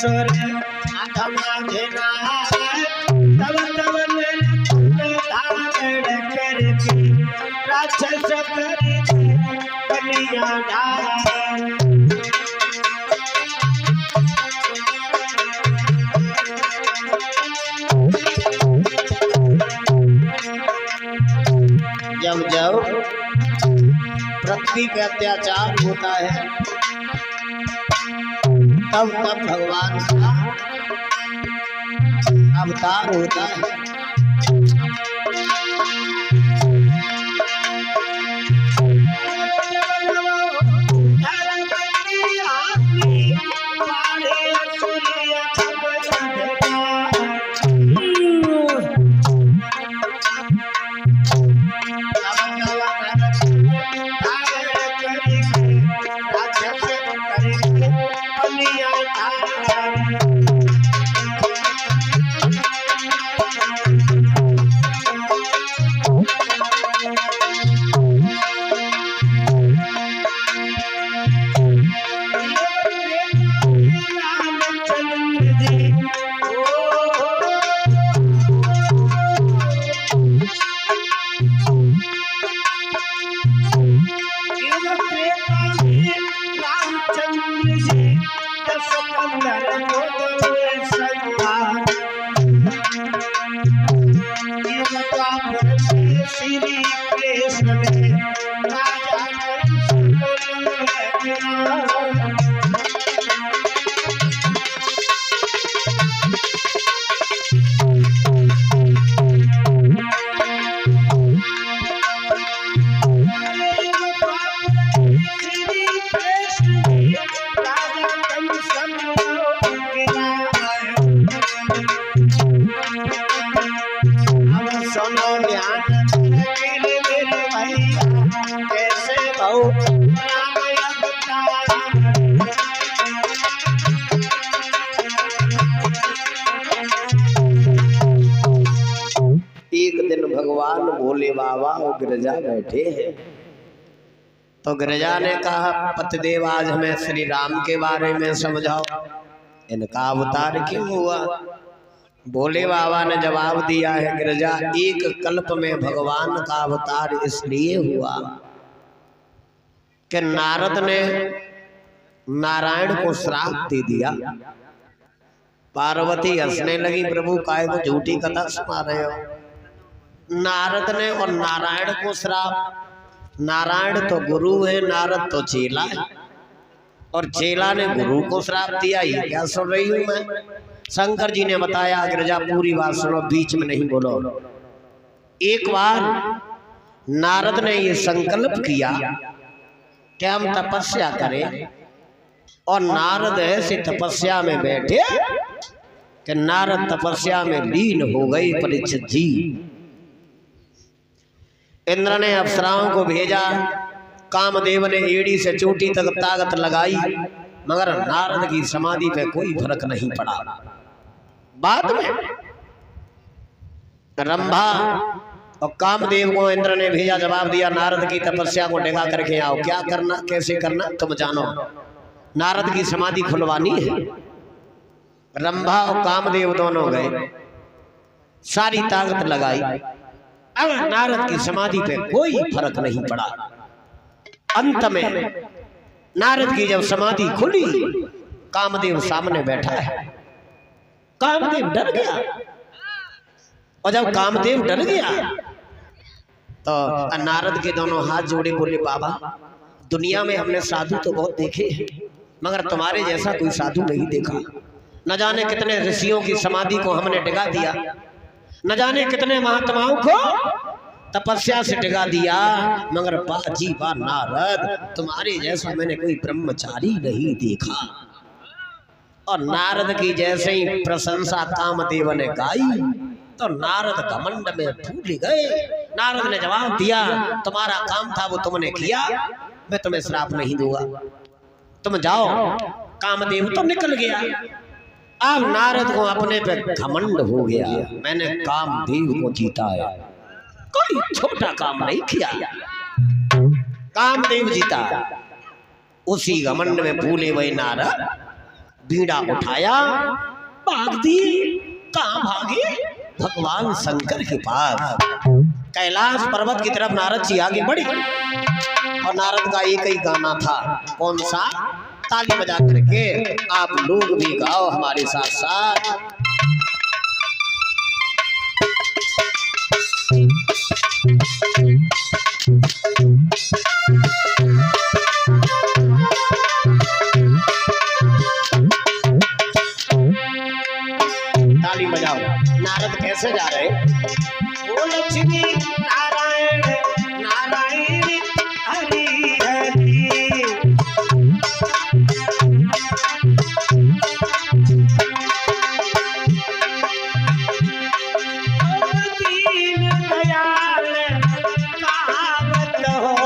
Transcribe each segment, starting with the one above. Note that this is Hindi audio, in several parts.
सुर आत्मा देना तब तब धारण करके राक्षस करे कन्या धारण। जब जब पृथ्वी पे अत्याचार होता है तब तब भगवान का अवतार होता है। एक दिन भगवान भोले बाबा और गिरजा बैठे हैं तो गिरजा ने कहा पतिदेव आज हमें श्री राम के बारे में समझाओ, इनका अवतार क्यों हुआ। भोले बाबा ने जवाब दिया है गिरजा एक कल्प में भगवान का अवतार इसलिए हुआ कि नारद ने नारायण को श्राप दे दिया। पार्वती हंसने लगी प्रभु काहे को झूठी कथा सुना रहे हो। नारद ने और नारायण को श्राप, नारायण तो गुरु है नारद तो चेला है और चेला ने गुरु को श्राप दिया। ये क्या सुन रही हूं मैं। शंकर जी ने बताया गिरजा पूरी बात सुनो, बीच में नहीं बोलो। एक बार नारद ने ये संकल्प किया कि हम तपस्या करें और नारद ऐसे तपस्या में बैठे कि नारद तपस्या में लीन हो गए। परीक्षित जी इंद्र ने अप्सराओं को भेजा, कामदेव ने एड़ी से चोटी तक ताकत लगाई मगर नारद की समाधि पे कोई फर्क नहीं पड़ा। बाद में रंभा और कामदेव को इंद्र ने भेजा, जवाब दिया नारद की तपस्या को डिगा करके आओ, क्या करना कैसे करना तुम जानो, नारद की समाधि खुलवानी है। रंभा और कामदेव दोनों गए, सारी ताकत लगाई, अब नारद की समाधि पे कोई फर्क नहीं पड़ा। अंत में नारद की जब समाधि खुली कामदेव सामने बैठा है। कामदेव डर गया और जब कामदेव डर गया तो नारद के दोनों हाथ जोड़े बोले बाबा दुनिया में हमने साधु तो बहुत देखे हैं मगर तुम्हारे जैसा कोई साधु नहीं देखा। न जाने कितने ऋषियों की समाधि को हमने डिगा दिया, न जाने कितने महात्माओं को तपस्या से डिगा दिया मगर बाजी बा नारद तुम्हारे जैसा मैंने कोई ब्रह्मचारी नहीं देखा। और नारद की जैसे ही प्रशंसा कामदेव ने गाई तो नारद घमंड में फूल गए। नारद ने जवाब दिया तुम्हारा काम था वो तुमने किया, मैं तुम्हें श्राप नहीं दूंगा, तुम जाओ। कामदेव तो निकल गया। अब नारद को अपने पे घमंड हो गया, मैंने कामदेव को जीता है, कोई छोटा काम नहीं किया, कामदेव जीता। उसी घमंड में भूले हुए नारद बीड़ा उठाया, भाग दिए। कहाँ भागे? भगवान शंकर के पास। कैलाश पर्वत की तरफ नारद जी आगे बढ़े और नारद का एक ही गाना था। कौन सा? ताली बजा करके आप लोग भी गाओ हमारे साथ साथ। ताली बजाओ। नारद कैसे जा रहे? ओ लक्ष्मी नारायण नारायण हरि हरि। दीन दयाल कहावत हो,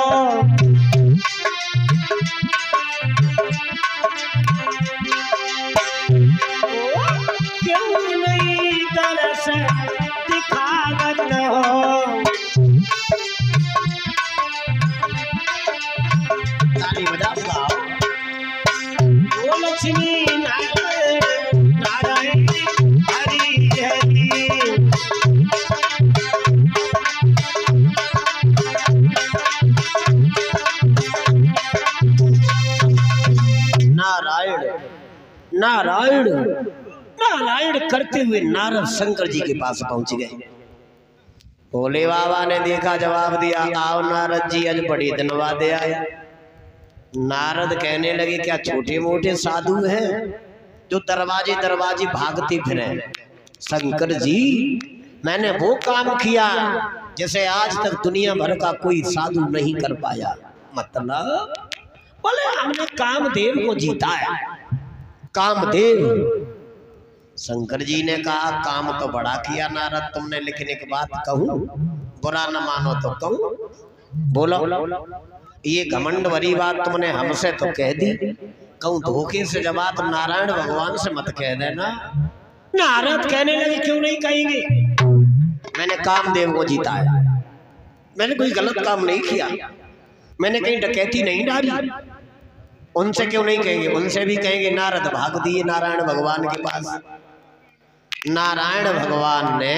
क्यों नहीं तरस दिखावत हो। ताली बजाओ। ओ लक्ष्मी नारायण नारायण हरि हरि। नारायण नारायण नारायण करते हुए नारद शंकर जी के पास पहुंच गए। भोले बाबा ने देखा, जवाब दिया, आओ नारद जी, आज बड़ी दिन बाद आए। नारद कहने लगे, क्या छोटे मोटे साधु हैं जो दरवाजे दरवाजे भागते फिरे? शंकर जी, मैंने वो काम किया जैसे आज तक दुनिया भर का कोई साधु नहीं कर पाया। मतलब? बोले, हमने कामदेव को जीता है। कामदेव? शंकर जी ने कहा, काम तो बड़ा किया नारद तुमने, लेकिन एक बात कहूं, बुरा न मानो तो कहूं। बोलो। ये घमंड भरी बात तुमने हमसे तो कह दी, कहूं धोखे से जवाब नारायण भगवान से मत कह देना। नारद कहने लगे, क्यों नहीं कहेंगे? मैंने कामदेव को जीता है, मैंने कोई गलत काम नहीं किया, मैंने कहीं डकैती नहीं डाली। उनसे क्यों नहीं कहेंगे? उनसे भी कहेंगे। नारद भाग दिए नारायण भगवान के पास। नारायण भगवान ने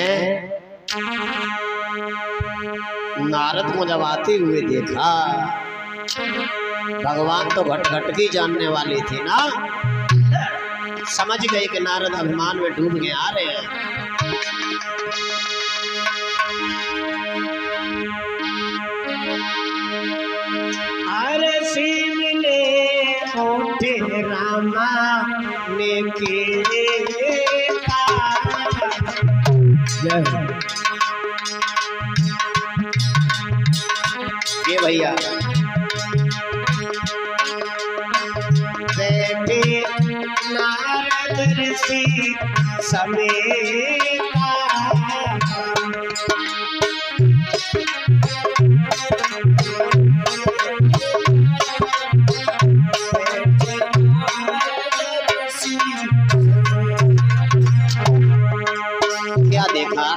नारद को जब आते हुए देखा, भगवान तो घट घट की जानने वाले थे ना, समझ गए कि नारद अभिमान में डूब के आ रहे हैं। अरे शिवले ओठे रामा ने के ये भैया बैठे नारद ऋषि समेत, क्या देखा?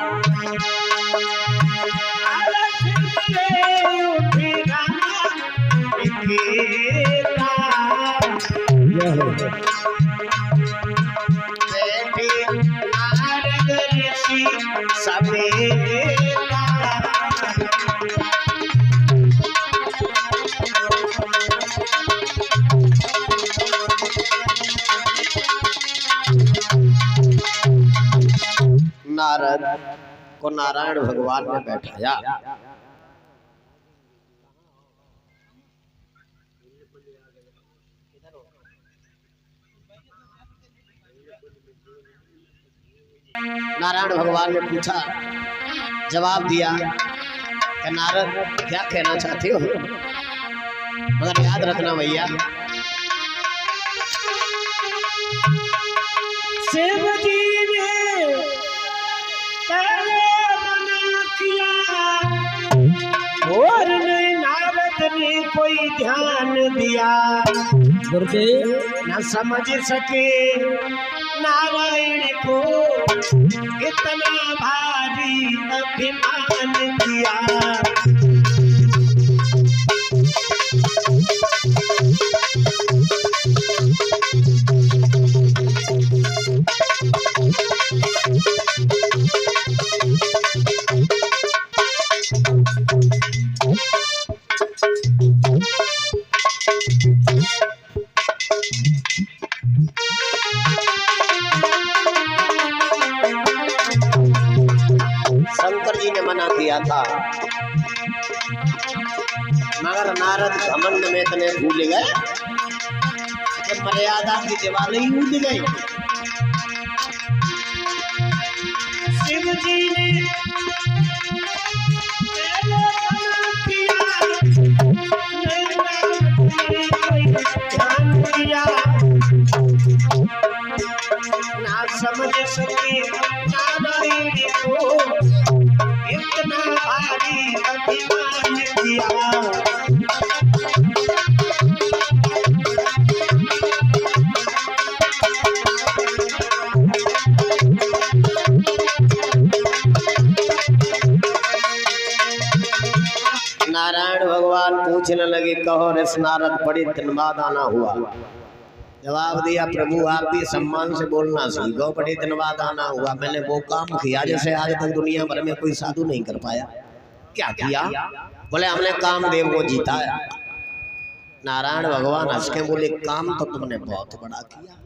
नारद को नारायण भगवान ने बैठाया। नारायण भगवान ने पूछा, जवाब दिया कि नारद क्या कहना चाहते हो? मगर याद रखना भैया, शिव जी ने मना किया और नहीं नारद ने कोई ध्यान दिया। गुरुदेव न समझ सके नारायण को इतना भारी अभिमान किया। शंकर जी ने मना किया था, मगर नारद घमंड में इतने भूल गए कि मर्यादा की दीवार ही उड़ गई। शिव जी ने ना समझ सके नारायण को इतना भारी अभिमान किया। नारायण भगवान पूछने लगे, कहो ऋष नारद बड़े दिन बाद आना हुआ। जवाब दिया, प्रभु आप भी सम्मान से बोलना सीखो, बड़े दिन बाद आना हुआ। मैंने वो काम किया जैसे आज तक दुनिया भर में कोई साधु नहीं कर पाया। क्या किया? बोले हमने कामदेव को जीता है। नारायण भगवान हंस के बोले, काम तो तुमने बहुत बड़ा किया।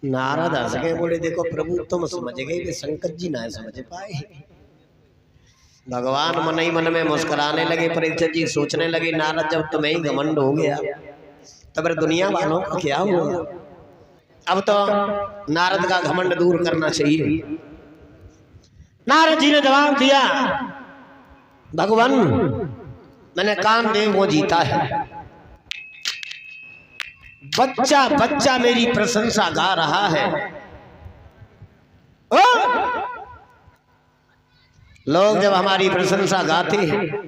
नारद हंस के बोले, देखो प्रभु तुम समझ गए कि शंकर जी ना समझ पाए। भगवान मन ही मन में मुस्कुराने लगे। परीक्षित जी सोचने लगे, नारद जब तुम्हें ही घमंड हो गया तो फिर दुनिया वालों का क्या हुआ? अब तो नारद का घमंड दूर करना चाहिए। नारद जी ने जवाब दिया, भगवान मैंने कामदेव को जीता है। बच्चा बच्चा मेरी प्रशंसा गा रहा है। ओ! लोग जब हमारी प्रशंसा गाते हैं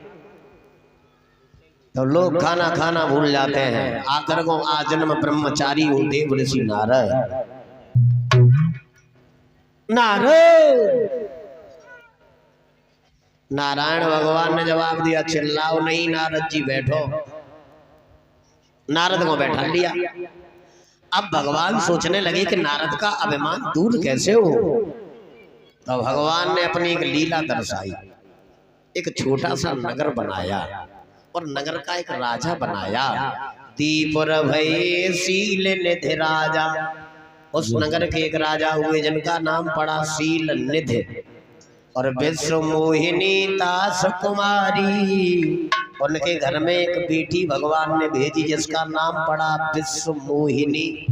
तो लोग खाना खाना भूल जाते हैं। आकर को आजन्म ब्रह्मचारी हूं देव ऋषि नारद। नारायण भगवान ने जवाब दिया, चिल्लाओ नहीं नारद जी बैठो। नारद को बैठा लिया। अब भगवान सोचने लगे कि नारद का अभिमान दूर कैसे हो। तो भगवान ने अपनी एक लीला दर्शाई। एक छोटा सा नगर बनाया और नगर का एक राजा बनाया। दीपुर भय शील निधि राजा। उस नगर के एक राजा हुए जिनका नाम पड़ा शील निधि। और विश्व मोहिनी दास कुमारी, उनके घर में एक बेटी भगवान ने भेजी जिसका नाम पड़ा विश्व मोहिनी।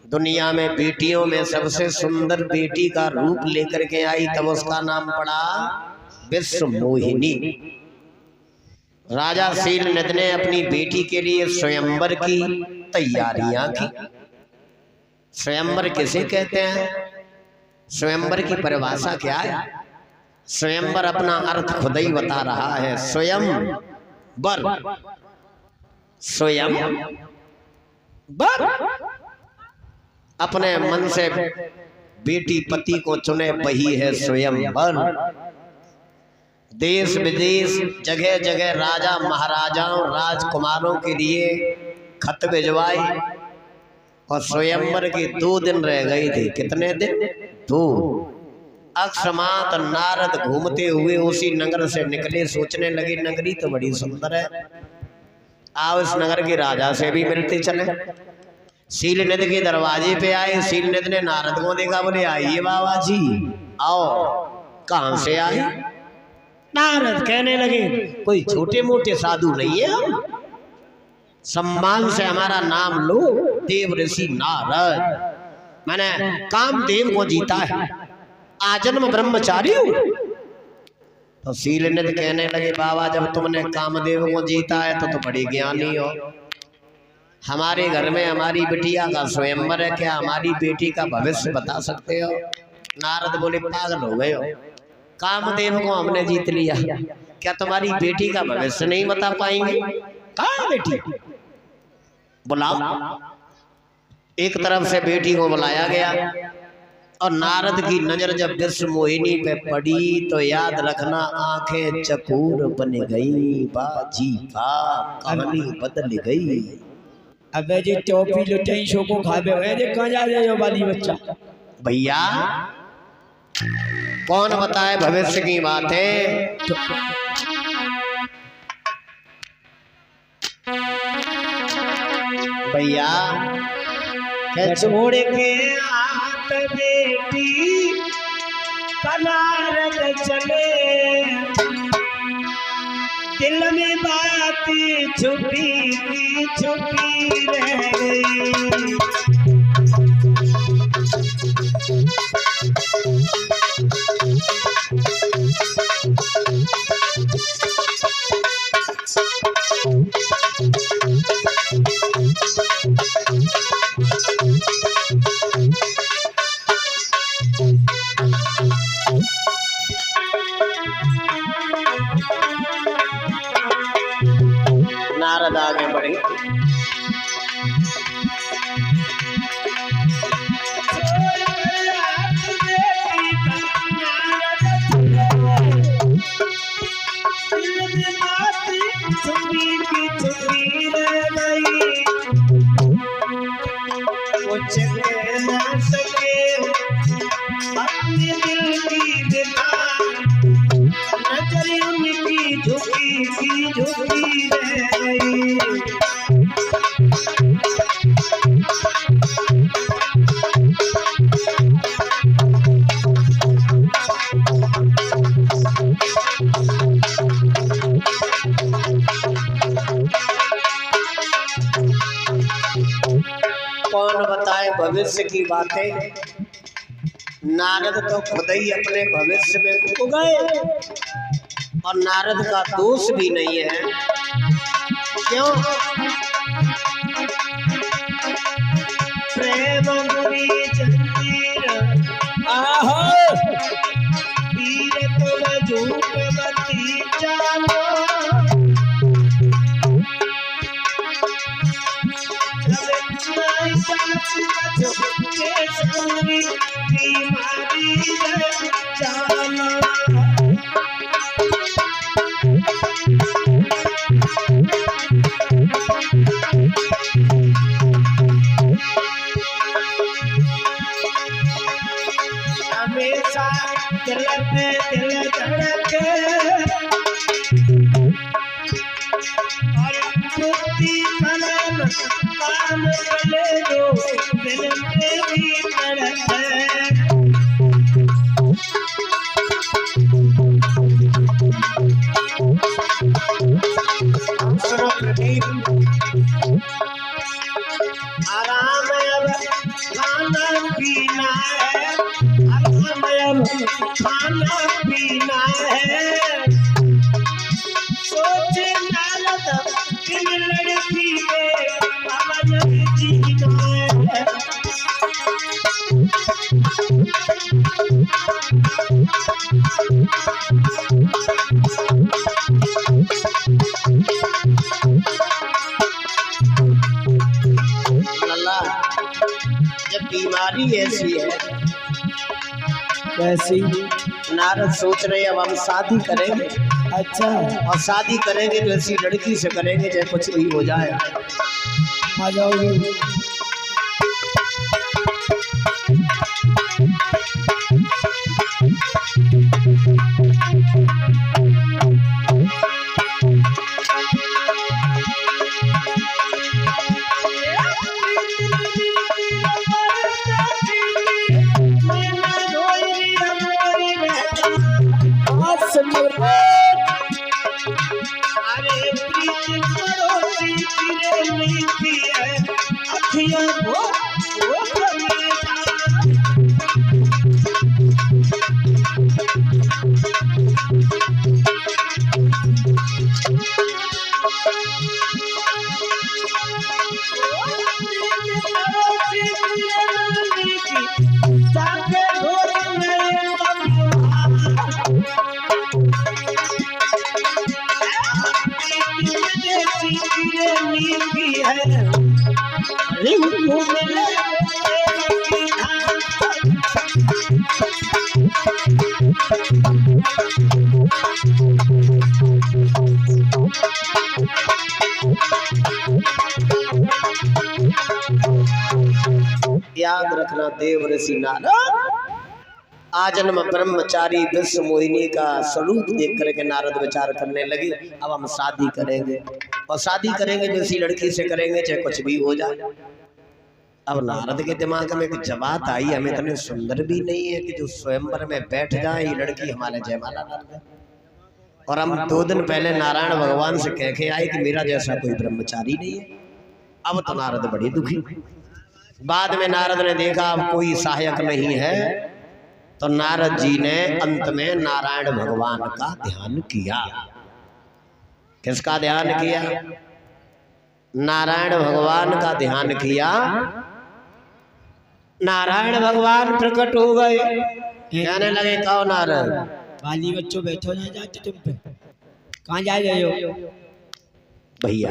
दुनिया में बेटियों में सबसे सुंदर बेटी का रूप लेकर के आई, तब उसका नाम पड़ा विश्व मोहिनी। राजा शील निधि ने अपनी बेटी के लिए स्वयंवर की तैयारियां की। स्वयंवर किसे कहते हैं? स्वयंवर की परिभाषा क्या है? स्वयंवर अपना अर्थ खुद ही बता रहा है। स्वयं वर, स्वयं वर, अपने मन से बेटी पति को चुने वही है स्वयं वर। देश विदेश जगह जगह राजा महाराजाओं राजकुमारों के लिए खत भिजवाए और स्वयंवर के 2 दिन रह गई थी। कितने दिन? 2। अकस्मात नारद घूमते हुए उसी नगर से निकले। सोचने लगे नगरी तो बड़ी सुंदर है, आओ इस नगर के राजा से भी मिलते चले। शील निधि के दरवाजे पे आए। शील निधि ने नारद को देखा, बोले आइए बाबा जी आओ। कहां से आए? नारद कहने लगे, कोई छोटे मोटे साधु नहीं है, सम्मान से हमारा नाम लो, देव ऋषि नारद। मैंने कामदेव को जीता है, आजन्म ब्रह्मचारी हूं। तो शील निधि कहने लगे, बाबा जब तुमने कामदेव को जीता है तो बड़े ज्ञानी हो। हमारे घर में हमारी बिटिया का स्वयंवर है, क्या हमारी बेटी का भविष्य बता सकते हो? नारद बोले, पागल हो गए हो, कामदेव को हमने जीत लिया, क्या तुम्हारी बेटी का भविष्य नहीं बता पाएंगे? कहाँ बेटी? बुलाओ। एक तरफ से बेटी को बुलाया गया और नारद की नजर जब विश्व मोहिनी पे पड़ी तो याद रखना आंखें चकोर बन गई। बाजी बा कहानी बदल गई। अबे जी टोपी लुटाई शो को खाबे हुए जे कहां जा रहे हो बाली बच्चा? भैया कौन बताए भविष्य की बातें? भैया छोड़ के आप बेटी नारद चले, दिल में बात छुपी की छुपी रह गई। नारद आगे बढ़े। कुछ कह ना सके अपने दिल की बिना, नजर उनकी झुकी की झुकी रह गई। कौन बताए भविष्य की बातें? नारद तो खुद ही अपने भविष्य में खो गए और नारद का दोष भी नहीं है। क्यों? प्रेम बुरी जंजीर आहो, पीर तुम झूठ मती जानो। बीमारी जाना हमेशा दिल में दिल धड़के और बुद्धि मनन काम चले दो, दिल में भी धड़के। सुनो प्रदीप, आराम अब खाना पीना है, आराम अब खाना पीना है। सोचे नारद इन लड़की के बाबा जीना है। लल्ला, जब बीमारी ऐसी है, कैसी? नारद सोच रहे अब हम शादी करेंगे। अच्छा, और शादी करेंगे तो ऐसी लड़की से करेंगे चाहे कुछ भी हो जाए। आ जाओगे। अरे प्रीत पड़ोसी तेरे नीति है, अखियां वो याद रखना देव ऋषि नारद आजन्म ब्रह्मचारी विश्व मोहिनी का स्वरूप देख करके नारद विचार करने लगे, अब हम शादी करेंगे, और शादी करेंगे जैसी लड़की से करेंगे चाहे कुछ भी हो जाए। अब नारद के दिमाग में एक बात आई, हम इतने सुंदर भी नहीं है कि जो स्वयंवर में बैठ जाए ये लड़की हमारे जयमाला डाल दे। और हम 2 दिन पहले नारायण भगवान से कह के आए कि मेरा जैसा कोई ब्रह्मचारी नहीं है। अब तो नारद बड़ी दुखी। बाद में नारद ने देखा अब कोई सहायक नहीं है, तो नारद जी ने अंत में नारायण भगवान का ध्यान किया। किसका ध्यान किया? नारायण भगवान का ध्यान किया। नारायण भगवान प्रकट हो गए, कहने लगे कहो नारद। बाली बच्चों बैठो ना जाते तुम पे, कहाँ जा रहे हो भैया?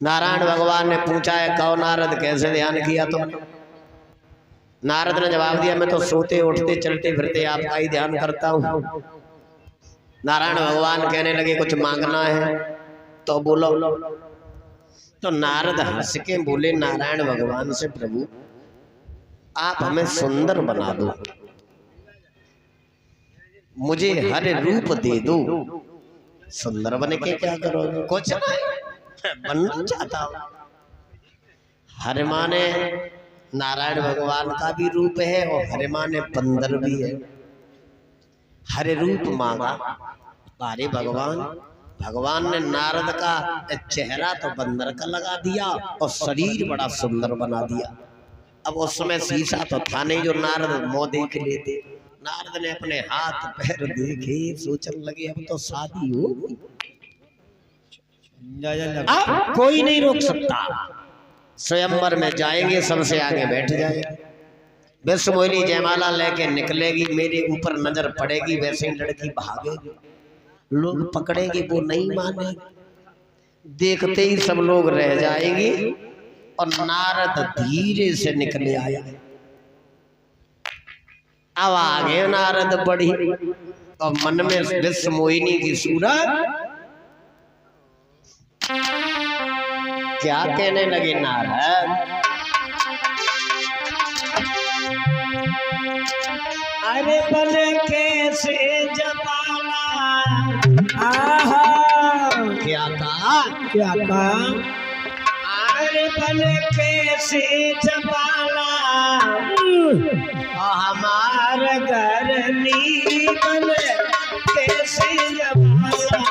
नारायण भगवान ने पूछा है कहो नारद कैसे ध्यान किया तुमने? नारद ने जवाब दिया मैं तो सोते उठते चलते फिरते आपका ही ध्यान करता हूँ। नारायण भगवान कहने लगे कुछ मांगना है तो बोलो। तो नारद हंस के बोले नारायण भगवान से, प्रभु आप हमें सुंदर बना दो, मुझे हर रूप दे दो। सुंदर बने के क्या करोगे? कुछ नहीं, बनना चाहता हूं। हर माने नारायण भगवान का भी रूप है और हर माने बंदर भी है। हर रूप मांगा, अरे भगवान, भगवान ने नारद का चेहरा तो बंदर का लगा दिया और शरीर बड़ा सुंदर बना दिया। अब उस समय शीशा तो था नहीं जो नारद मुंह देख लेते। नारद ने अपने हाथ पैर देखे, सोचने लगे अब तो शादी होगी, अब कोई नहीं रोक सकता। स्वयंवर में जाएंगे, सबसे आगे बैठ जाएंगे। विश्व मोहिनी जयमाला लेके निकलेगी, मेरे ऊपर नजर पड़ेगी, वैसे ही लड़की भागेगी, लोग पकड़ेंगे, वो नहीं मानेगी। देखते ही सब लोग रह जाएंगे और नारद धीरे से निकले आया। अब आगे नारद बढ़ी और मन में विश्व मोहिनी की सूरत क्या कहने लगे नारद, अरे बने कैसे जमाना, क्या कहा? क्या कहा? अरे बने कैसे जमाना, हमार घर नी बने कैसे जमाना,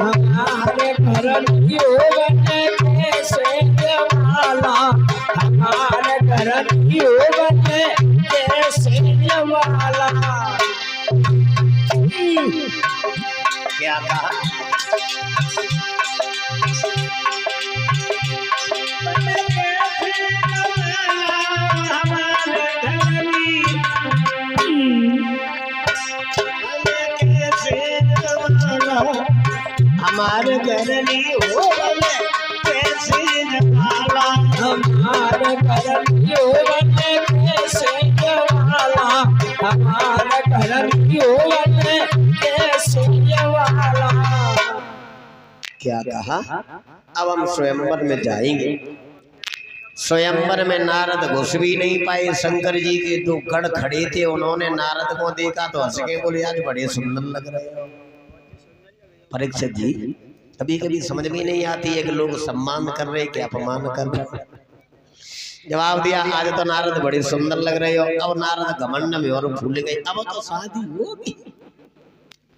हमारे घर क्यों बने कैसे जमाना, हमारे घर क्यों बने कैसे जमाना। क्या कहा? हमारे घर नहीं हो कैसे जमाला, हमारे घर क्यों बने कैसे जमाला, हमारे घर क्यों बने कैसे जमाला। क्या कहा? अब हम स्वयंवर में जाएंगे। स्वयंवर में नारद घुस भी नहीं पाए। शंकर जी के 2 गढ़ खड़े थे, उन्होंने नारद को देखा तो हंस के बोले आज बड़े सुंदर लग रहे हो। परीक्षित जी, कभी कभी समझ में नहीं आती है कि लोग सम्मान कर रहे कि अपमान कर रहे। जवाब दिया आज तो नारद बड़े सुंदर लग रहे हो। अब नारद घमंड में और भूल गए, अब तो शादी होगी,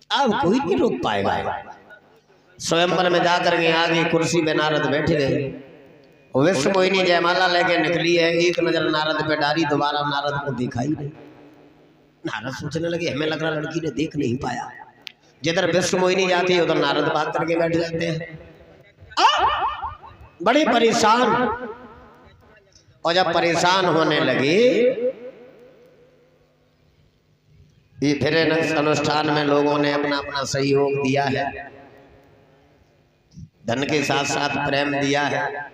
अब कोई नहीं रोक पाएगा। स्वयंवर में जाकर के आगे कुर्सी में नारद बैठ गए। विश्व मोहिनी जयमाला लेके निकली है, एक नजर नारद पे डाली, दोबारा नारद को दिखाई नहीं। नारद सोचने लगे हमें लग रहा लड़की ने देख नहीं पाया। जिधर विश्व मोहिनी जाती है उधर नारद भाग करके बैठ जाते हैं। बड़े परेशान, और जब परेशान होने लगे ये फिर अनुष्ठान में लोगों ने अपना अपना सहयोग दिया है, धन के साथ साथ प्रेम दिया है।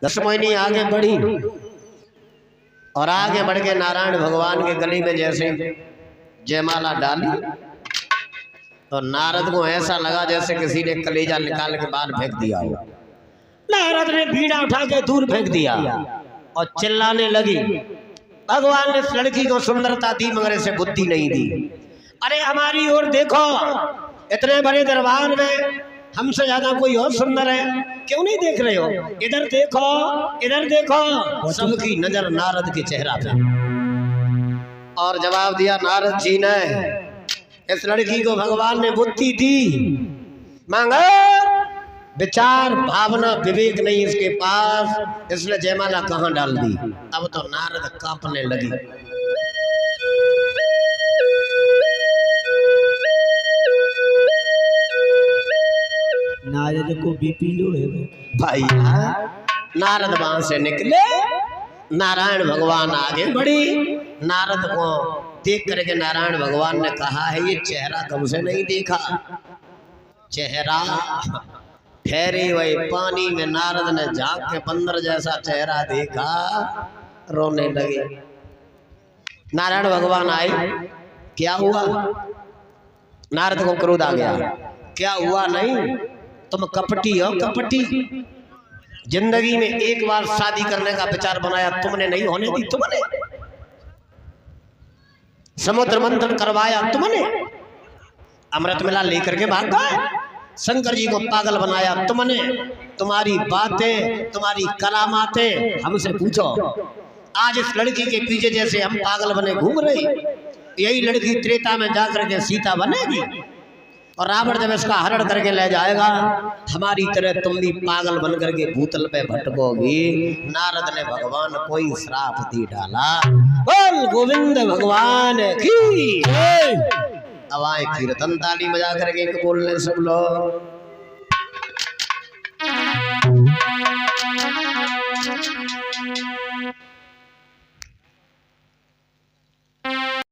विश्व मोहिनी आगे बढ़ी और आगे बढ़ के नारायण भगवान के गले में जैसे जयमाला डाली तो नारद को ऐसा लगा जैसे किसी ने कलेजा निकाल के बाहर फेंक दिया हो। नारद ने बीड़ा उठा के दूर फेंक दिया और चिल्लाने लगी, भगवान ने इस लड़की को सुंदरता दी मगर इसे बुद्धि नहीं दी। अरे हमारी ओर देखो, इतने बड़े दरबार में हमसे ज्यादा कोई और सुंदर है, क्यों नहीं देख रहे हो? इधर देखो, इधर देखो। सबकी नजर नारद के चेहरा पे। और जवाब दिया नारद जी ने, इस लड़की को भगवान ने बुद्धि दी मांगा, विचार भावना विवेक नहीं इसके पास, इसने जयमाला कहाँ डाल दी। अब तो नारद कांपने लगी। नारद को बीपी लो है भाई। नारद वहां से निकले, नारायण भगवान आगे बढ़ी। नारद को देख करके नारायण भगवान ने कहा है, ये चेहरा तुमसे नहीं देखा। चेहरा ठहरे हुए पानी में नारद ने झांक के बंदर जैसा चेहरा देखा, रोने लगे। नारायण भगवान आए, क्या हुआ? नारद को क्रोध आ गया। क्या हुआ? नहीं, तुम कपटी हो, कपटी। जिंदगी में एक बार शादी करने का विचार बनाया तुमने, नहीं होने दी तुमने। समुद्र मंथन करवाया तुमने, अमृत मिला लेकर के भाग गए। शंकर जी को पागल बनाया तुमने। तुम्हारी बातें, तुम्हारी करामातें हमसे पूछो। आज इस लड़की के पीछे जैसे हम पागल बने घूम रहे, यही लड़की त्रेता में जाकर के सीता बनेगी और रावण जब इसका हरण करके ले जाएगा, हमारी तरह तुम भी पागल बन करके भूतल पे भटकोगी। नारद ने भगवान को ही श्राप दी डाला। बोल गोविंद भगवान की। अब आए कीर्तन ताली बजा करके बोलने सब लोग।